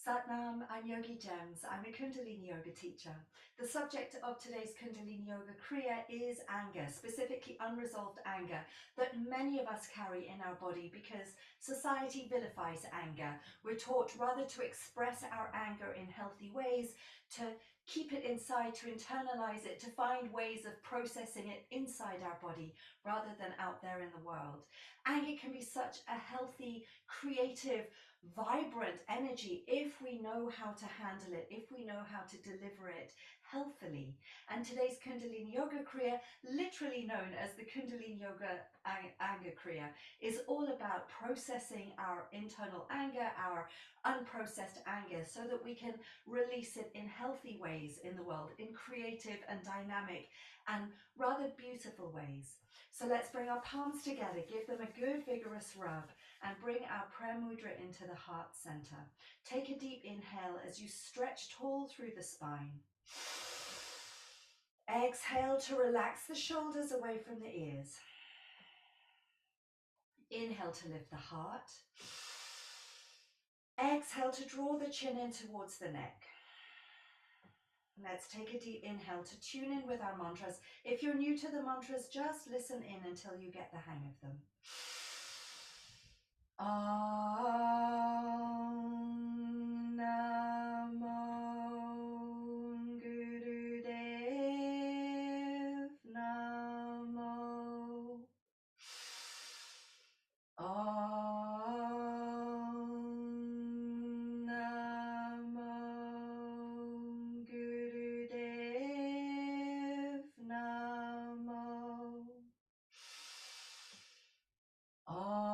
Satnam, I'm Yogigems. I'm a Kundalini yoga teacher. The subject of today's Kundalini yoga kriya is anger, specifically unresolved anger that many of us carry in our body because society vilifies anger. We're taught rather to express our anger in healthy ways, to keep it inside, to internalize it, to find ways of processing it inside our body rather than out there in the world. Anger can be such a healthy, creative, vibrant energy if we know how to handle it, if we know how to deliver it healthily. And today's Kundalini Yoga Kriya, literally known as the Kundalini Yoga Anger Kriya, is all about processing our internal anger, our unprocessed anger, so that we can release it in healthy ways in the world, in creative and dynamic and rather beautiful ways. So let's bring our palms together, give them a good vigorous rub, and bring our prayer mudra into the heart center. Take a deep inhale as you stretch tall through the spine. Exhale to relax the shoulders away from the ears. Inhale to lift the heart. Exhale to draw the chin in towards the neck. Let's take a deep inhale to tune in with our mantras. If you're new to the mantras, just listen in until you get the hang of them. Om Namo Gurudev Namo. Om Namo Gurudev Namo. Om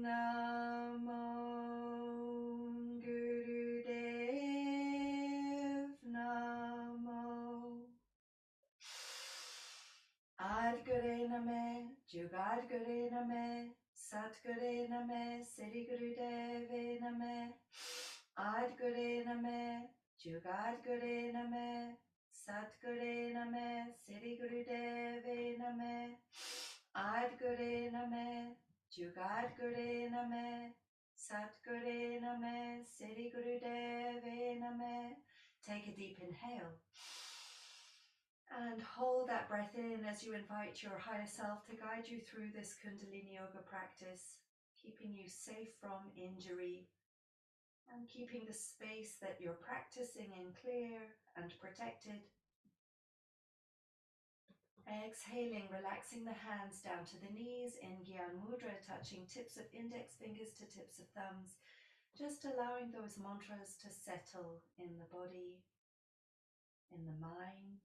Namo Gurudev Namo. Adgure Name, Jugadgure Name, Satgure Name, Siddhi Gurudeve Name. Adgure Name, Jugadgure Name, Satgure Name, Siddhi Gurudeve Name. Adgure Name, Jugadgure Name, Satgure Name, Siddhi Gurudeve Name. Take a deep inhale. And hold that breath in as you invite your higher self to guide you through this Kundalini yoga practice, keeping you safe from injury and keeping the space that you're practicing in clear and protected. Exhaling, relaxing the hands down to the knees in Gyan Mudra, touching tips of index fingers to tips of thumbs, just allowing those mantras to settle in the body, in the mind,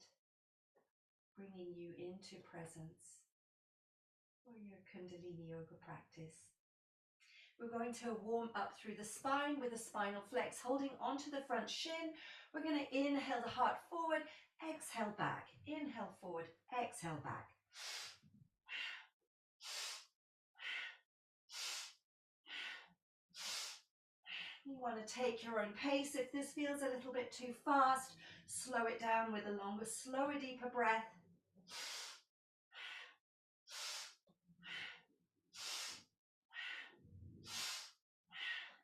bringing you into presence for your Kundalini yoga practice. We're going to warm up through the spine with a spinal flex, holding onto the front shin. We're going to inhale the heart forward, exhale back, inhale forward, exhale back. You want to take your own pace. If this feels a little bit too fast, slow it down with a longer, slower, deeper breath.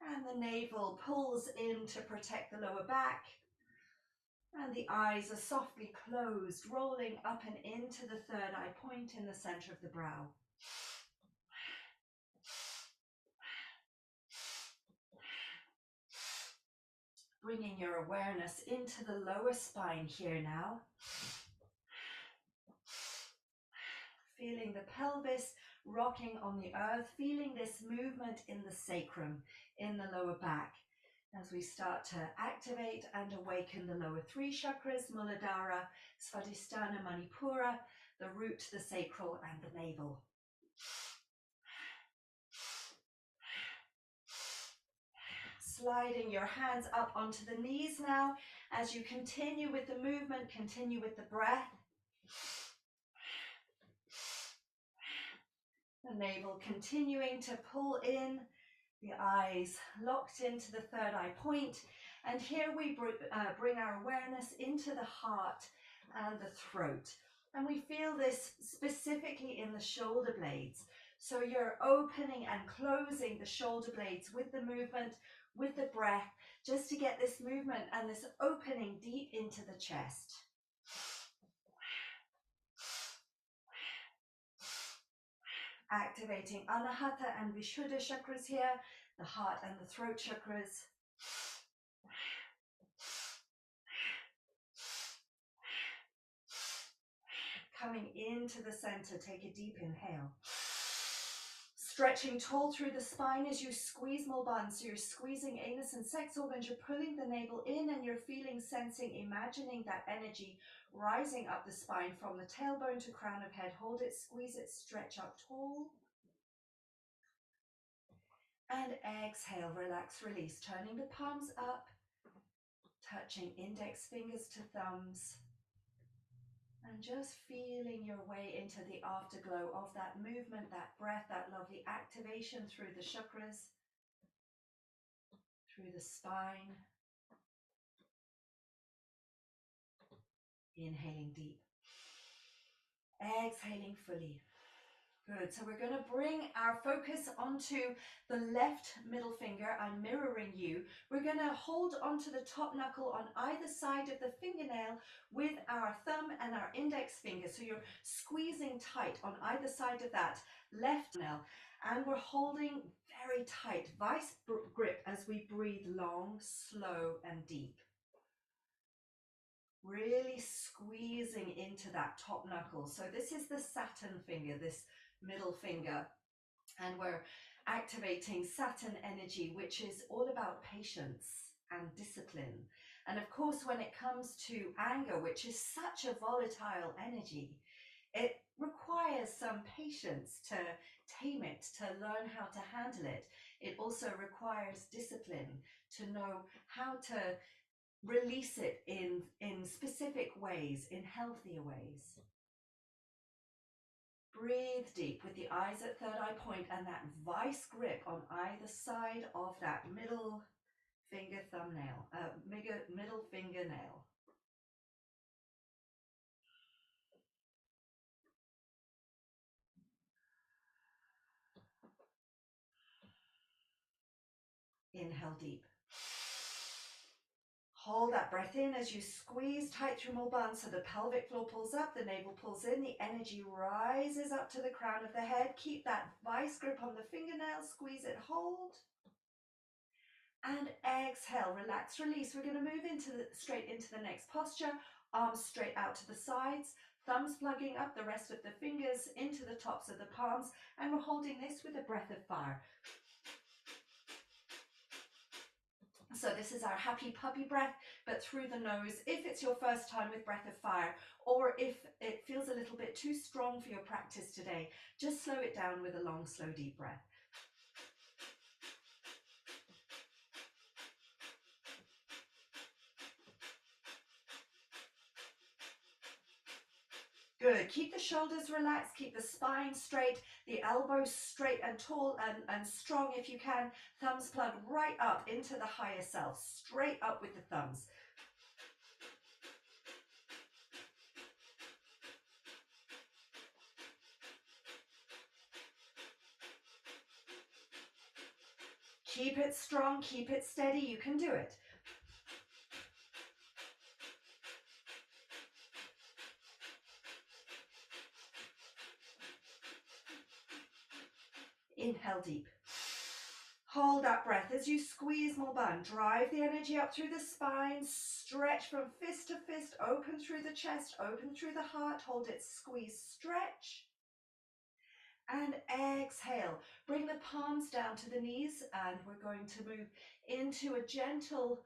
And the navel pulls in to protect the lower back. And the eyes are softly closed, rolling up and into the third eye point in the center of the brow. Bringing your awareness into the lower spine here now. Feeling the pelvis rocking on the earth, feeling this movement in the sacrum, in the lower back, as we start to activate and awaken the lower three chakras, Muladhara, Svadhisthana, Manipura, the root, the sacral, and the navel. Sliding your hands up onto the knees now as you continue with the movement, continue with the breath. The navel continuing to pull in, the eyes locked into the third eye point. And here we bring our awareness into the heart and the throat. And we feel this specifically in the shoulder blades. So you're opening and closing the shoulder blades with the movement, with the breath, just to get this movement and this opening deep into the chest. Activating Anahata and Vishuddha chakras here, the heart and the throat chakras. Coming into the center, take a deep inhale. Stretching tall through the spine as you squeeze Mulban. So you're squeezing anus and sex organs, you're pulling the navel in and you're feeling, sensing, imagining that energy rising up the spine from the tailbone to crown of head. Hold it, squeeze it, stretch up tall. And exhale, relax, release. Turning the palms up, touching index fingers to thumbs. And just feeling your way into the afterglow of that movement, that breath, that lovely activation through the chakras, through the spine. Inhaling deep. Exhaling fully. Good. So we're going to bring our focus onto the left middle finger. I'm mirroring you. We're going to hold onto the top knuckle on either side of the fingernail with our thumb and our index finger. So you're squeezing tight on either side of that left nail. And we're holding very tight, vice grip as we breathe long, slow, and deep. Really squeezing into that top knuckle. So this is the Saturn finger, this middle finger, and we're activating Saturn energy, which is all about patience and discipline. And of course, when it comes to anger, which is such a volatile energy, it requires some patience to tame it, to learn how to handle it. It also requires discipline to know how to release it in specific ways, in healthier ways. Breathe deep with the eyes at third eye point and that vice grip on either side of that middle finger thumbnail, middle fingernail. Inhale deep. Hold that breath in as you squeeze tight through Mulban so the pelvic floor pulls up, the navel pulls in, the energy rises up to the crown of the head. Keep that vice grip on the fingernail, squeeze it, hold. And exhale, relax, release. We're going to move straight into the next posture. Arms straight out to the sides, thumbs plugging up the rest of the fingers into the tops of the palms. And we're holding this with a breath of fire. So this is our happy puppy breath, but through the nose, if it's your first time with breath of fire, or if it feels a little bit too strong for your practice today, just slow it down with a long, slow, deep breath. Good. Keep the shoulders relaxed, keep the spine straight, the elbows straight and tall and strong if you can. Thumbs plug right up into the higher self, straight up with the thumbs. Keep it strong, keep it steady, you can do it. Inhale deep. Hold that breath as you squeeze Mulban. Drive the energy up through the spine. Stretch from fist to fist. Open through the chest. Open through the heart. Hold it. Squeeze. Stretch. And exhale. Bring the palms down to the knees. And we're going to move into a gentle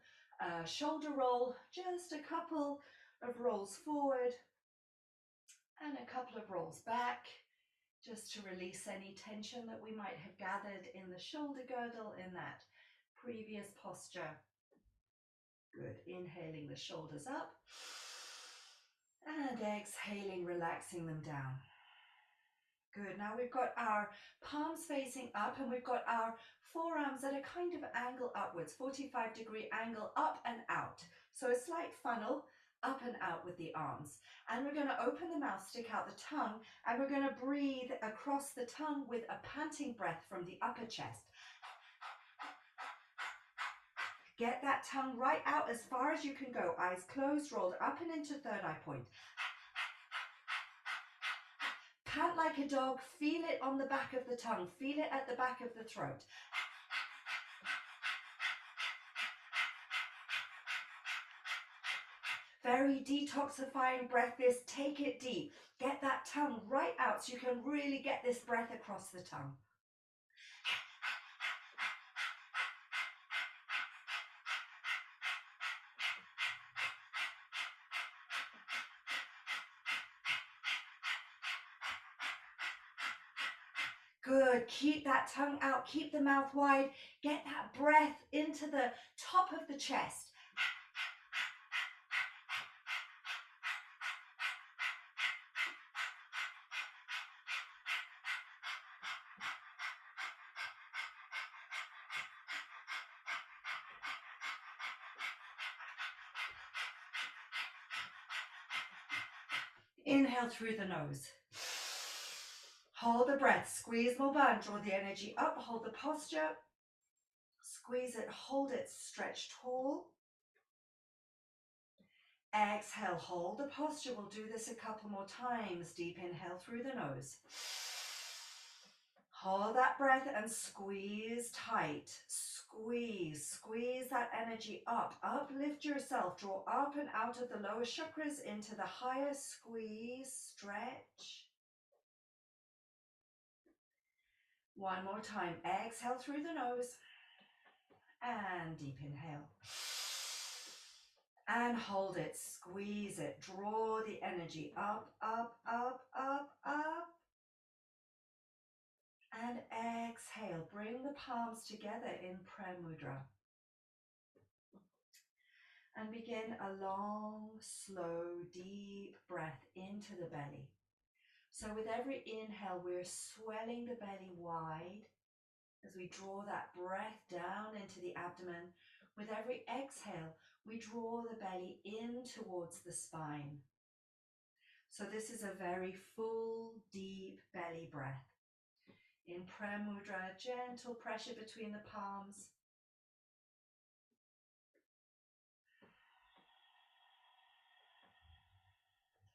shoulder roll. Just a couple of rolls forward. And a couple of rolls back. Just to release any tension that we might have gathered in the shoulder girdle in that previous posture. Good. Inhaling the shoulders up and exhaling, relaxing them down. Good. Now we've got our palms facing up and we've got our forearms at a kind of angle upwards, 45-degree angle up and out. So a slight funnel up and out with the arms. And we're going to open the mouth, stick out the tongue, and we're going to breathe across the tongue with a panting breath from the upper chest. Get that tongue right out as far as you can go. Eyes closed, rolled up and into third eye point. Pant like a dog. Feel it on the back of the tongue. Feel it at the back of the throat. Very detoxifying breath this. Take it deep. Get that tongue right out so you can really get this breath across the tongue. Good. Keep that tongue out. Keep the mouth wide. Get that breath into the top of the chest. Inhale through the nose. Hold the breath. Squeeze more band. Draw the energy up. Hold the posture. Squeeze it. Hold it. Stretch tall. Exhale. Hold the posture. We'll do this a couple more times. Deep inhale through the nose. Hold that breath and squeeze tight. Squeeze. Squeeze that energy up. Uplift yourself. Draw up and out of the lower chakras into the higher. Squeeze. Stretch. One more time. Exhale through the nose. And deep inhale. And hold it. Squeeze it. Draw the energy up, up, up, up, up. And exhale. Bring the palms together in prayer mudra. And begin a long, slow, deep breath into the belly. So with every inhale, we're swelling the belly wide as we draw that breath down into the abdomen. With every exhale, we draw the belly in towards the spine. So this is a very full, deep belly breath. In prayer mudra, gentle pressure between the palms.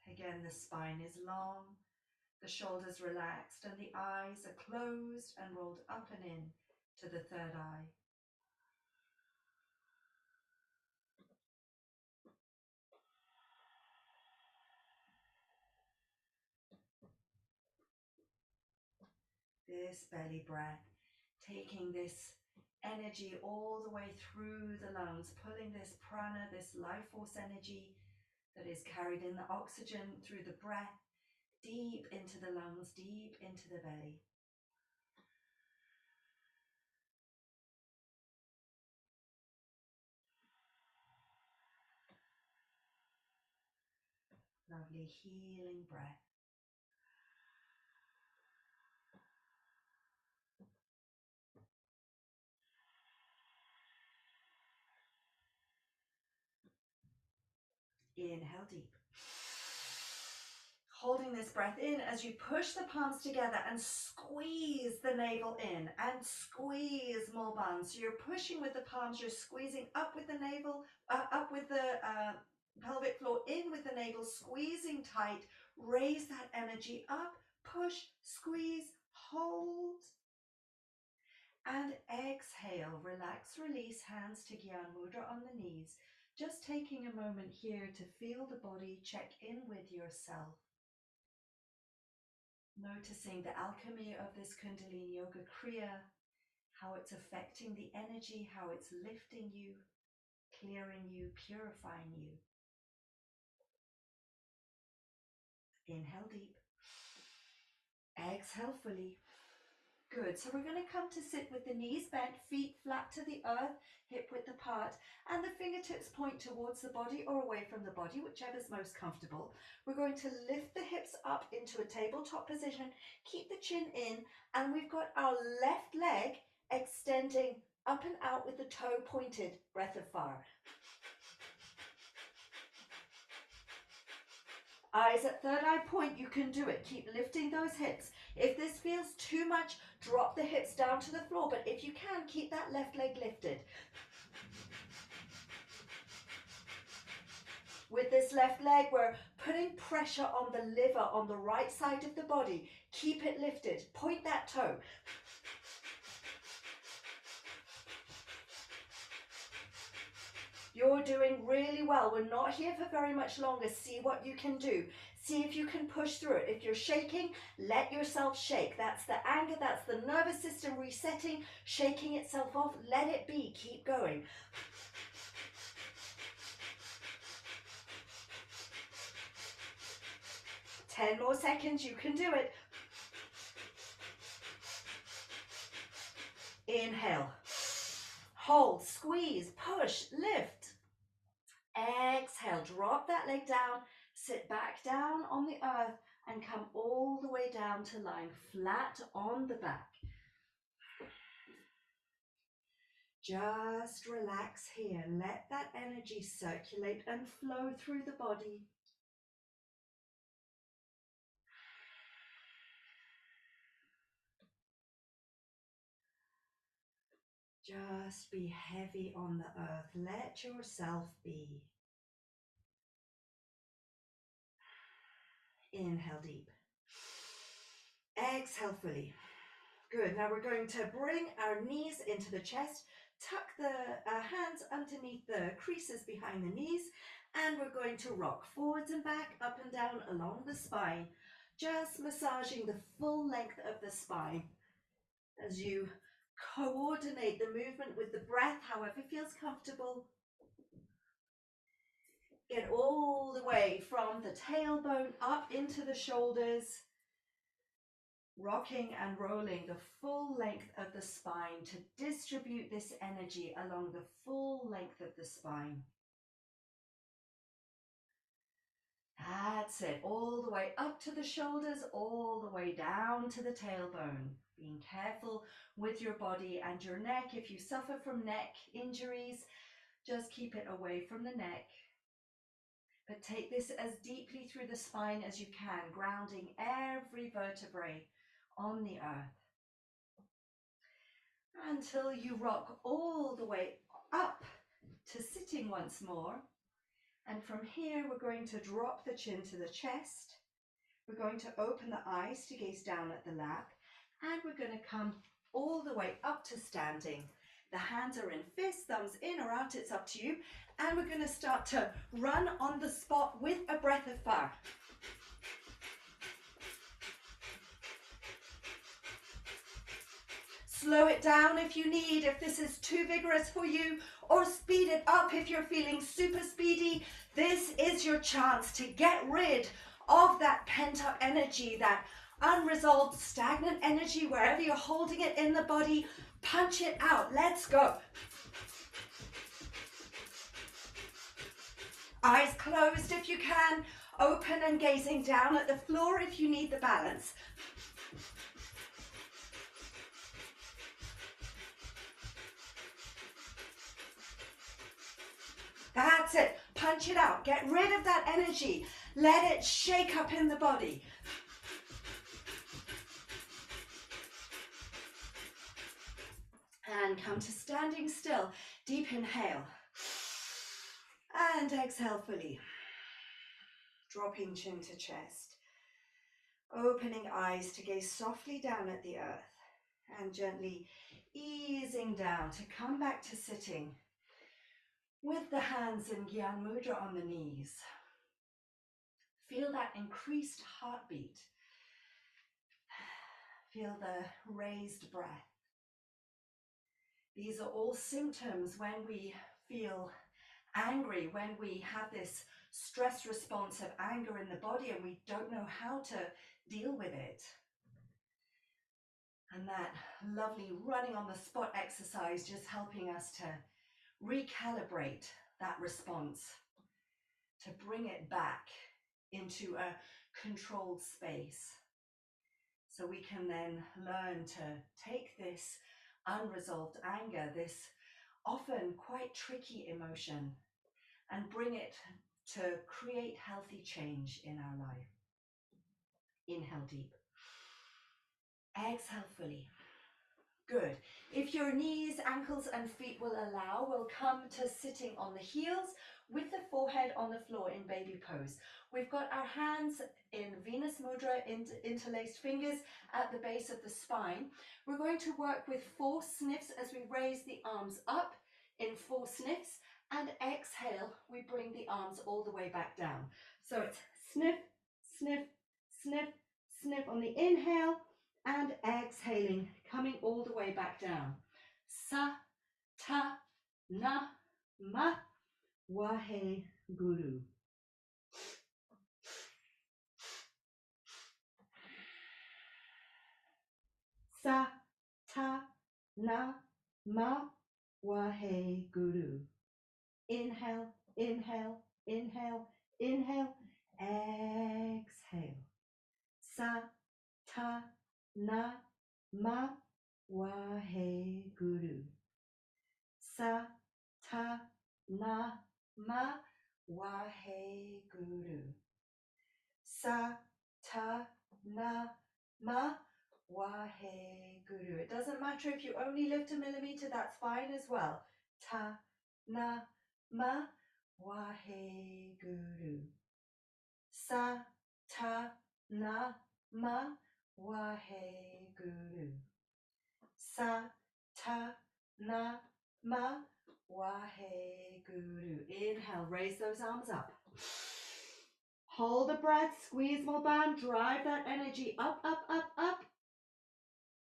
Again, the spine is long, the shoulders relaxed, and the eyes are closed and rolled up and in to the third eye. This belly breath, taking this energy all the way through the lungs, pulling this prana, this life force energy that is carried in the oxygen through the breath, deep into the lungs, deep into the belly. Lovely healing breath. Inhale deep. Holding this breath in as you push the palms together and squeeze the navel in and squeeze more bands. So you're pushing with the palms, you're squeezing up with the navel, up with the pelvic floor, in with the navel, squeezing tight. Raise that energy up, push, squeeze, hold. And exhale, relax, release, hands to Gyan Mudra on the knees. Just taking a moment here to feel the body, check in with yourself. Noticing the alchemy of this Kundalini Yoga Kriya, how it's affecting the energy, how it's lifting you, clearing you, purifying you. Inhale deep. Exhale fully. Good. So we're going to come to sit with the knees bent, feet flat to the earth, hip width apart, and the fingertips point towards the body or away from the body, whichever is most comfortable. We're going to lift the hips up into a tabletop position, keep the chin in, and we've got our left leg extending up and out with the toe pointed. Breath of fire. Eyes at third eye point, you can do it. Keep lifting those hips. If this feels too much, drop the hips down to the floor, but if you can, keep that left leg lifted. With this left leg, we're putting pressure on the liver on the right side of the body. Keep it lifted. Point that toe. You're doing really well. We're not here for very much longer. See what you can do. See if you can push through it. If you're shaking, let yourself shake. That's the anger, that's the nervous system resetting, shaking itself off. Let it be. Keep going. Ten more seconds. You can do it. Inhale. Hold, squeeze, push, lift. Exhale, drop that leg down, sit back down on the earth and come all the way down to lying flat on the back. Just relax here. Let that energy circulate and flow through the body. Just be heavy on the earth. Let yourself be. Inhale deep. Exhale fully. Good. Now we're going to bring our knees into the chest, tuck the hands underneath the creases behind the knees, and we're going to rock forwards and back, up and down along the spine, just massaging the full length of the spine as you coordinate the movement with the breath, however feels comfortable. Get all the way from the tailbone up into the shoulders, rocking and rolling the full length of the spine to distribute this energy along the full length of the spine. That's it, all the way up to the shoulders, all the way down to the tailbone. Being careful with your body and your neck. If you suffer from neck injuries, just keep it away from the neck. But take this as deeply through the spine as you can, grounding every vertebrae on the earth. Until you rock all the way up to sitting once more. And from here, we're going to drop the chin to the chest. We're going to open the eyes to gaze down at the lap. And we're going to come all the way up to standing. The hands are in fists, thumbs in or out, it's up to you. And we're going to start to run on the spot with a breath of fire. Slow it down if you need, if this is too vigorous for you, or speed it up if you're feeling super speedy. This is your chance to get rid of that pent-up energy, that unresolved, stagnant energy, wherever you're holding it in the body. Punch it out. Let's go. Eyes closed if you can, open and gazing down at the floor if you need the balance. That's it. Punch it out. Get rid of that energy. Let it shake up in the body. And come to standing still. Deep inhale. And exhale fully. Dropping chin to chest. Opening eyes to gaze softly down at the earth. And gently easing down to come back to sitting. With the hands in Gyan Mudra on the knees. Feel that increased heartbeat. Feel the raised breath. These are all symptoms when we feel angry, when we have this stress response of anger in the body and we don't know how to deal with it. And that lovely running on the spot exercise just helping us to recalibrate that response, to bring it back into a controlled space. So we can then learn to take this unresolved anger, this often quite tricky emotion, and bring it to create healthy change in our life. Inhale deep. Exhale fully. Good. If your knees, ankles and feet will allow, we'll come to sitting on the heels with the forehead on the floor in baby pose. We've got our hands in Venus Mudra, interlaced fingers at the base of the spine. We're going to work with 4 sniffs as we raise the arms up in 4 sniffs, and exhale, we bring the arms all the way back down. So it's sniff, sniff, sniff, sniff on the inhale, and exhaling, coming all the way back down. Sa, ta, na, ma, wahe, guru. Sa, ta, na, ma, wahe, guru. Inhale, inhale, inhale, inhale, exhale. Sa, ta, na, ma, wahe, guru. Sa, ta, na, ma, wahe, guru. Sa, ta, na, ma, wahe, guru. It doesn't matter if you only lift a millimeter, that's fine as well. Ta, na, ma, wahe, guru. Sa, ta, na, ma, wahe, guru. Sa, ta, na, ma, wahe, guru. Inhale, raise those arms up. Hold the breath, squeeze more band, drive that energy up, up, up, up.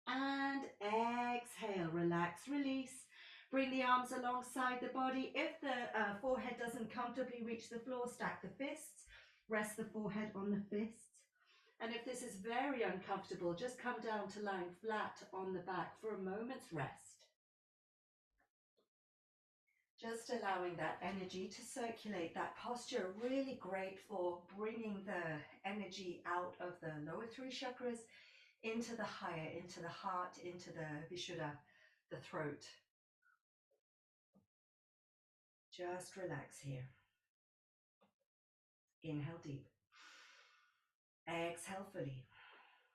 And exhale, relax, release. Bring the arms alongside the body. If the forehead doesn't comfortably reach the floor, stack the fists. Rest the forehead on the fists. And if this is very uncomfortable, just come down to lying flat on the back for a moment's rest. Just allowing that energy to circulate, that posture, really great for bringing the energy out of the lower 3 chakras into the higher, into the heart, into the Vishuddha, the throat. Just relax here. Inhale deep. Exhale fully.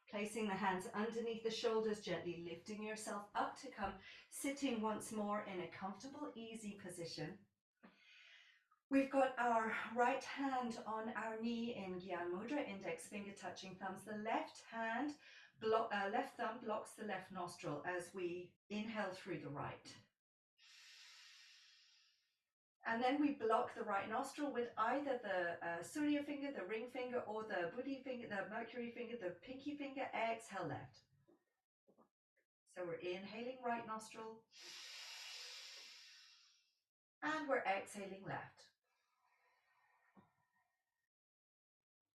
Placing the hands underneath the shoulders, gently lifting yourself up to come sitting once more in a comfortable, easy position. We've got our right hand on our knee in Gyan Mudra, index finger touching thumbs. The left hand, left thumb blocks the left nostril as we inhale through the right. And then we block the right nostril with either the Surya finger, the ring finger, or the Buddhi finger, the Mercury finger, the pinky finger. Exhale left. So we're inhaling right nostril. And we're exhaling left.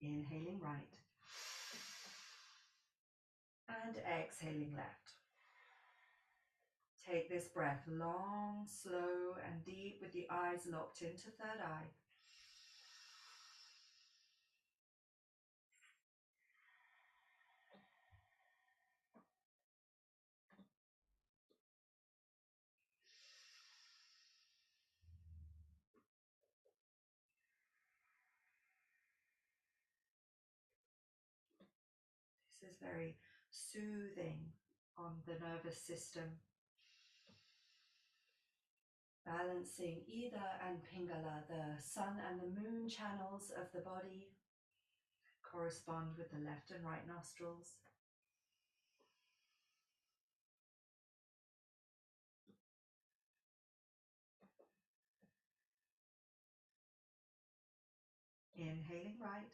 Inhaling right. And exhaling left. Take this breath long, slow, and deep with the eyes locked into third eye. This is very soothing on the nervous system. Balancing Ida and Pingala, the sun and the moon channels of the body, correspond with the left and right nostrils. Inhaling right.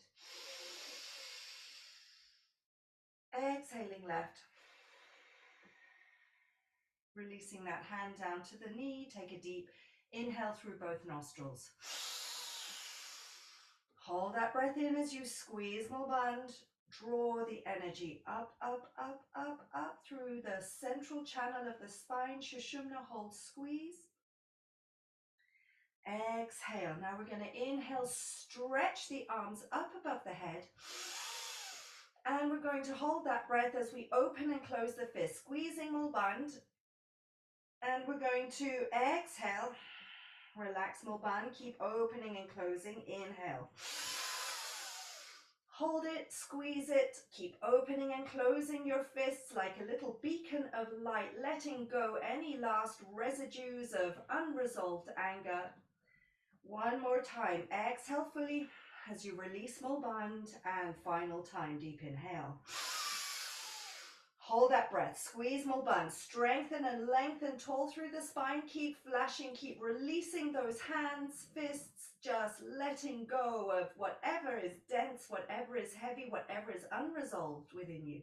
Exhaling left. Releasing that hand down to the knee. Take a deep inhale through both nostrils. Hold that breath in as you squeeze Mulband. Draw the energy up, up, up, up, up through the central channel of the spine. Shushumna, hold, squeeze. Exhale. Now we're going to inhale, stretch the arms up above the head. And we're going to hold that breath as we open and close the fist, squeezing Mulband. And we're going to exhale, Relax Mulban. Keep opening and closing. Inhale. Hold it, squeeze it, keep opening and closing your fists like a little beacon of light, letting go any last residues of unresolved anger. One more time. Exhale fully as you release Mulband, and final time. Deep inhale. Hold that breath. Squeeze Mulband. Strengthen and lengthen tall through the spine. Keep flashing. Keep releasing those hands, fists, just letting go of whatever is dense, whatever is heavy, whatever is unresolved within you.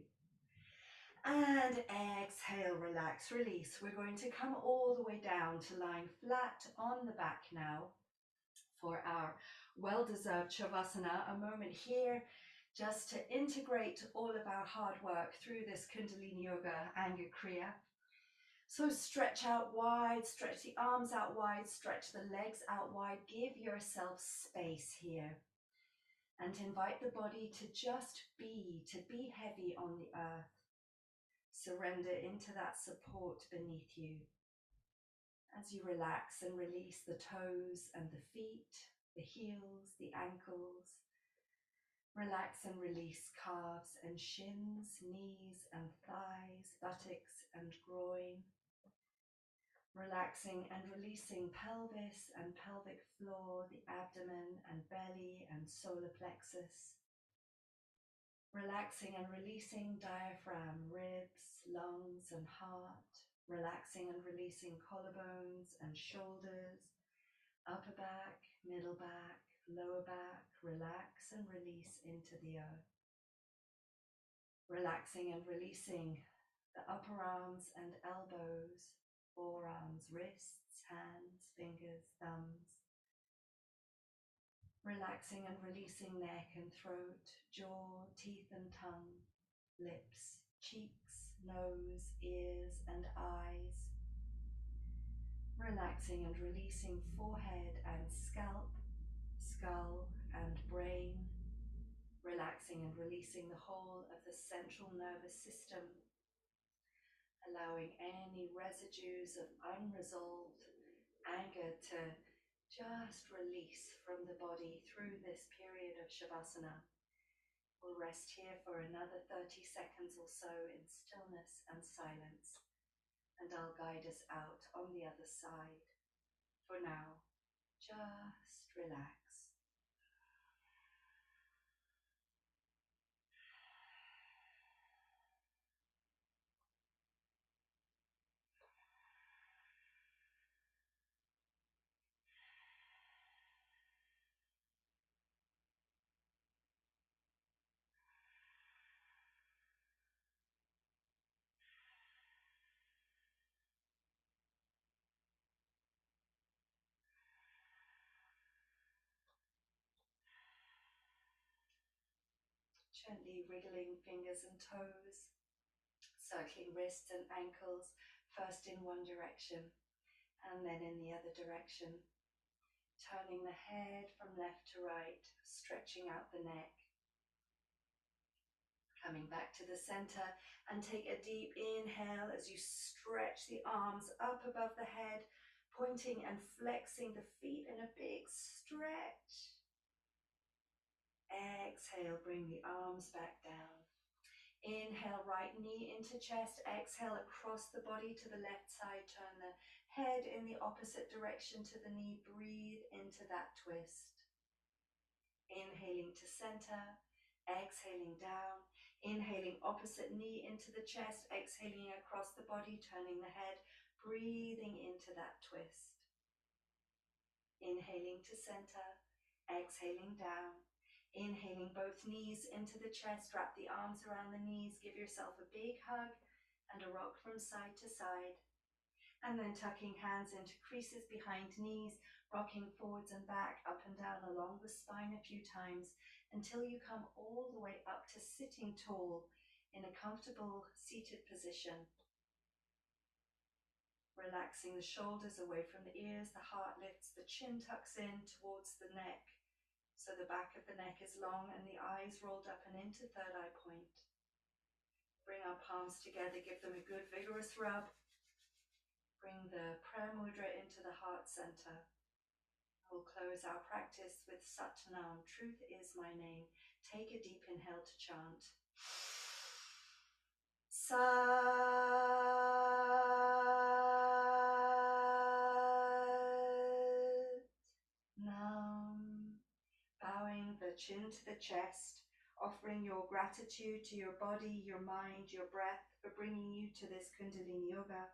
And exhale, relax, release. We're going to come all the way down to lying flat on the back now for our well-deserved Shavasana. A moment here just to integrate all of our hard work through this Kundalini Yoga Anga Kriya. So stretch out wide, stretch the arms out wide, stretch the legs out wide. Give yourself space here and invite the body to just to be heavy on the earth. Surrender into that support beneath you as you relax and release the toes and the feet, the heels, the ankles. Relax and release calves and shins, knees and thighs, buttocks and groin. Relaxing and releasing pelvis and pelvic floor, the abdomen and belly and solar plexus. Relaxing and releasing diaphragm, ribs, lungs and heart. Relaxing and releasing collarbones and shoulders, upper back, middle back, lower back. Relax and release into the earth. Relaxing and releasing the upper arms and elbows, forearms, wrists, hands, fingers, thumbs. Relaxing and releasing neck and throat, jaw, teeth and tongue, lips, cheeks, nose, ears and eyes. Relaxing and releasing forehead and scalp, skull and brain. Relaxing and releasing the whole of the central nervous system, allowing any residues of unresolved anger to just release from the body through this period of Shavasana. We'll rest here for another 30 seconds or so in stillness and silence, and I'll guide us out on the other side. For now, just relax. Gently wriggling fingers and toes, circling wrists and ankles, first in one direction and then in the other direction. Turning the head from left to right, stretching out the neck. Coming back to the center and take a deep inhale as you stretch the arms up above the head, pointing and flexing the feet in a big stretch. Exhale, bring the arms back down. Inhale, right knee into chest. Exhale, across the body to the left side. Turn the head in the opposite direction to the knee. Breathe into that twist. Inhaling to center. Exhaling down. Inhaling opposite knee into the chest. Exhaling across the body, turning the head. Breathing into that twist. Inhaling to center. Exhaling down. Inhaling both knees into the chest, wrap the arms around the knees, give yourself a big hug and a rock from side to side. And then tucking hands into creases behind knees, rocking forwards and back, up and down along the spine a few times until you come all the way up to sitting tall in a comfortable seated position. Relaxing the shoulders away from the ears, the heart lifts, the chin tucks in towards the neck. So the back of the neck is long and the eyes rolled up and into third eye point. Bring our palms together, give them a good vigorous rub. Bring the prayer mudra into the heart center. We'll close our practice with Satnam, truth is my name. Take a deep inhale to chant. Satnam. Bowing the chin to the chest, offering your gratitude to your body, your mind, your breath for bringing you to this Kundalini Yoga.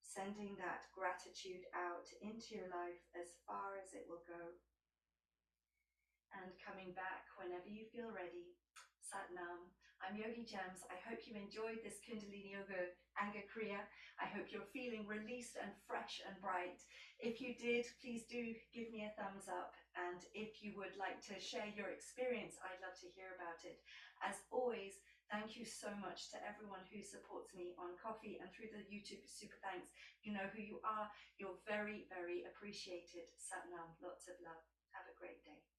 Sending that gratitude out into your life as far as it will go. And coming back whenever you feel ready. Satnam. I'm Yogigems. I hope you enjoyed this Kundalini Yoga Anga Kriya. I hope you're feeling released and fresh and bright. If you did, please do give me a thumbs up. And if you would like to share your experience, I'd love to hear about it. As always, thank you so much to everyone who supports me on Coffee and through the YouTube Super Thanks. You know who you are. You're very, very appreciated. Satnam. Lots of love. Have a great day.